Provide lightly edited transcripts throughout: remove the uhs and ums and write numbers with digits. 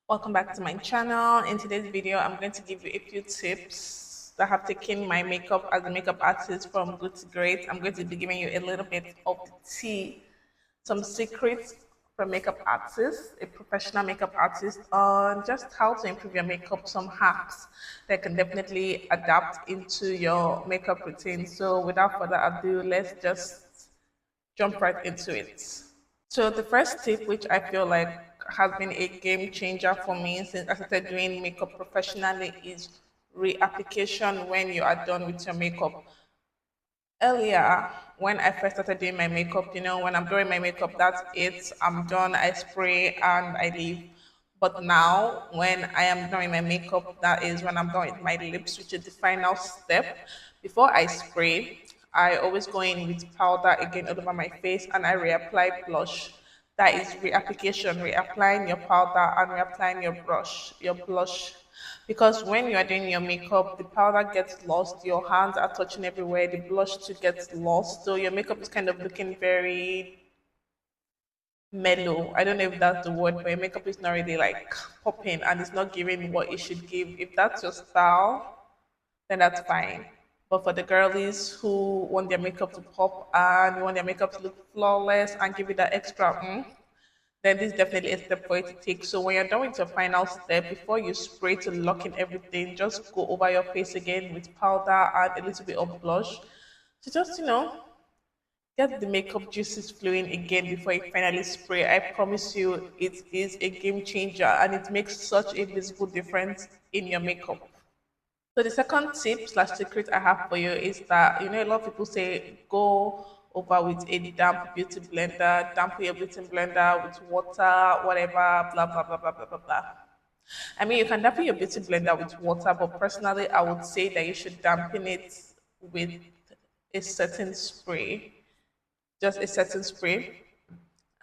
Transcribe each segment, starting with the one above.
Welcome back to my channel. In today's video, I'm going to give you a few tips that have taken my makeup as a makeup artist from good to great. I'm going to be giving you a little bit of the tea, some secrets from makeup artists, a professional makeup artist, on just how to improve your makeup, some hacks that can definitely adapt into your makeup routine. So without further ado, let's just jump right into it. So the first tip, which I feel like has been a game changer for me since I started doing makeup professionally, is reapplication when you are done with your makeup. Earlier, when I first started doing my makeup, when I'm doing my makeup, that's it. I'm done. I spray and I leave. But now, when I am doing my makeup, that is when I'm done with my lips, which is the final step. Before I spray, I always go in with powder again all over my face and I reapply blush. That is reapplication, reapplying your powder and reapplying your blush. Because when you are doing your makeup, the powder gets lost, your hands are touching everywhere, the blush too gets lost. So your makeup is kind of looking very mellow. I don't know if that's the word, but your makeup is not really like popping and it's not giving what it should give. If that's your style, then that's fine. But for the girlies who want their makeup to pop and want their makeup to look flawless and give it that extra, then this is definitely a step for you to take. So when you're done with your final step, before you spray to lock in everything, just go over your face again with powder and a little bit of blush. So just, get the makeup juices flowing again before you finally spray. I promise you it is a game changer and it makes such a visible difference in your makeup. So the second tip slash secret I have for you is that a lot of people say go over with a damp beauty blender, damp your beauty blender with water, whatever, blah blah blah blah blah blah blah. I mean, you can dampen your beauty blender with water, but personally, I would say that you should dampen it with a certain spray, just a certain spray.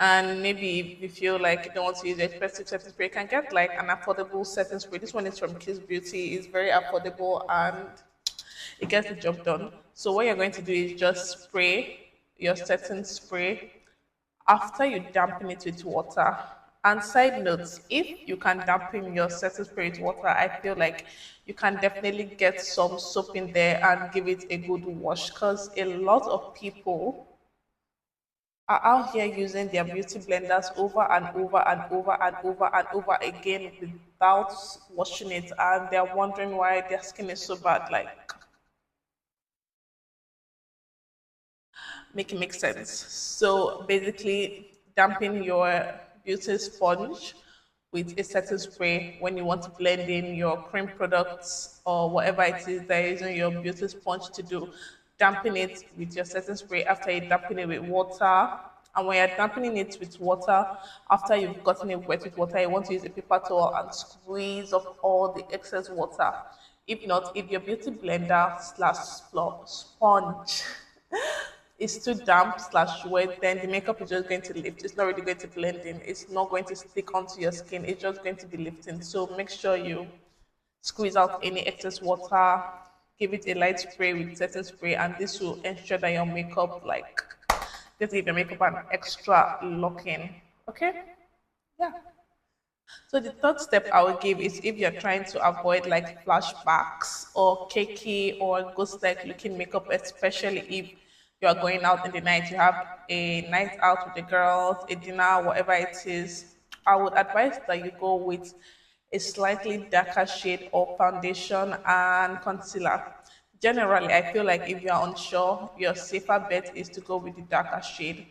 And maybe if you feel like you don't want to use the expensive setting spray, you can get like an affordable setting spray. This one is from Kiss Beauty. It's very affordable and it gets the job done. So what you're going to do is just spray your setting spray after you dampen it with water. And side notes, if you can dampen your setting spray with water, I feel like you can definitely get some soap in there and give it a good wash because a lot of people are out here using their beauty blenders over and over and over and over and over again without washing it, and they're wondering why their skin is so bad. Like, make it make sense. So basically, dampen your beauty sponge with a setting spray when you want to blend in your cream products or whatever it is that you're using your beauty sponge to do. Dampen it with your setting spray after you dampen it with water. And when you're dampening it with water, after you've gotten it wet with water, you want to use a paper towel and squeeze off all the excess water. If not, if your beauty blender slash sponge it's too damp slash wet, then the makeup is just going to lift. It's not really going to blend in. It's not going to stick onto your skin. It's just going to be lifting. So make sure you squeeze out any excess water, give it a light spray with setting spray, and this will ensure that your makeup, like, just give your makeup an extra lock in. Okay? Yeah. So the third step I would give is if you're trying to avoid like flashbacks or cakey or ghost-like looking makeup, especially if you are going out in the night, you have a night out with the girls, a dinner, whatever it is. I would advise that you go with a slightly darker shade of foundation and concealer. Generally, I feel like if you are unsure, your safer bet is to go with the darker shade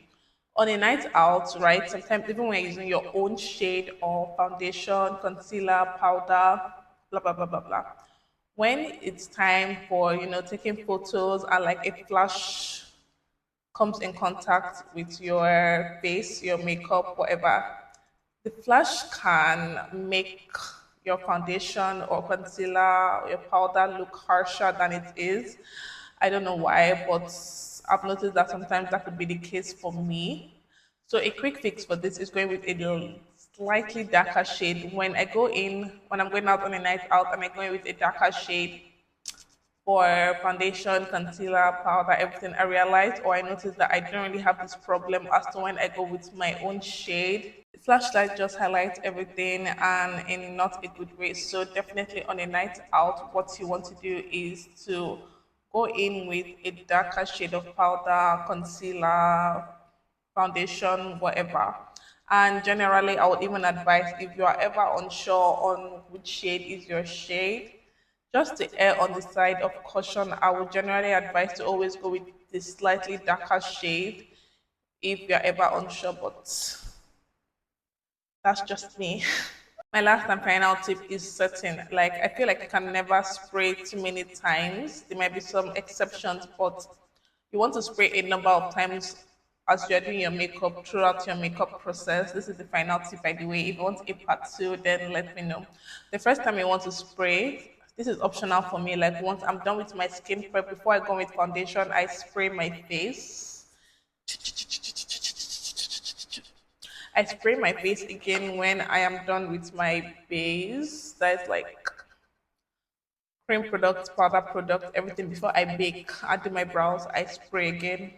on a night out, right? Sometimes even when you're using your own shade or foundation, concealer, powder, blah blah blah blah blah. When it's time for taking photos and like a flash comes in contact with your face, your makeup, whatever, the flash can make your foundation or concealer or your powder look harsher than it is. I don't know why, but I've noticed that sometimes that could be the case for me. So a quick fix for this is going with a slightly darker shade. When I'm going out on a night out and I go in with a darker shade, for foundation, concealer, powder, everything, I realized or I noticed that I don't really have this problem as to when I go with my own shade. Flashlight just highlights everything and in not a good way. So definitely on a night out, what you want to do is to go in with a darker shade of powder, concealer, foundation, whatever. And generally, I would even advise if you are ever unsure on which shade is your shade, just to err on the side of caution, I would generally advise to always go with the slightly darker shade if you're ever unsure, but that's just me. My last and final tip is setting. Like, I feel like you can never spray too many times. There might be some exceptions, but you want to spray a number of times as you're doing your makeup throughout your makeup process. This is the final tip, by the way. If you want a part two, then let me know. The first time you want to spray, this is optional for me. Like, once I'm done with my skin prep, before I go with foundation, I spray my face. I spray my face again when I am done with my base. That's like cream product, powder product, everything. Before I bake, I do my brows, I spray again.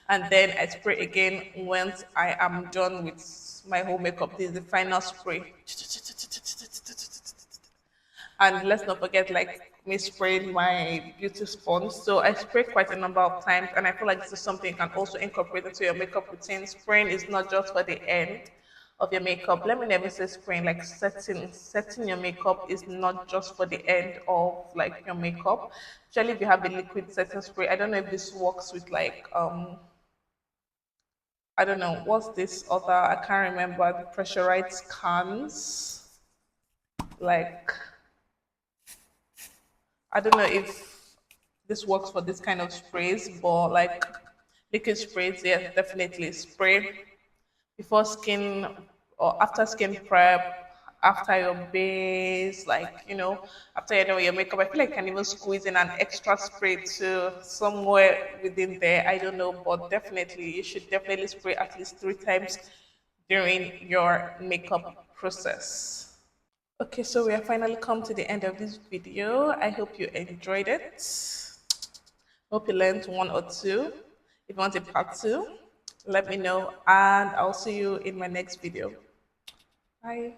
And then I spray again once I am done with my whole makeup. This is the final spray. And let's not forget, like, me spraying my beauty sponge. So I spray quite a number of times, and I feel like this is something you can also incorporate into your makeup routine. Spraying is not just for the end of your makeup. Let me never say spraying, like setting your makeup is not just for the end of like your makeup. Actually, if you have a liquid setting spray, I don't know if this works with like I don't know what's this other, I can't remember, the pressurized cans. Like, I don't know if this works for this kind of sprays, but like liquid sprays, yeah, definitely spray before skin or after skin prep, after your base, like, after you're done with your makeup. I feel like you can even squeeze in an extra spray to somewhere within there. I don't know, but definitely you should definitely spray at least 3 times during your makeup process. Okay, so we have finally come to the end of this video. I hope you enjoyed it. Hope you learned one or two. If you want a part two, let me know, and I'll see you in my next video. Bye.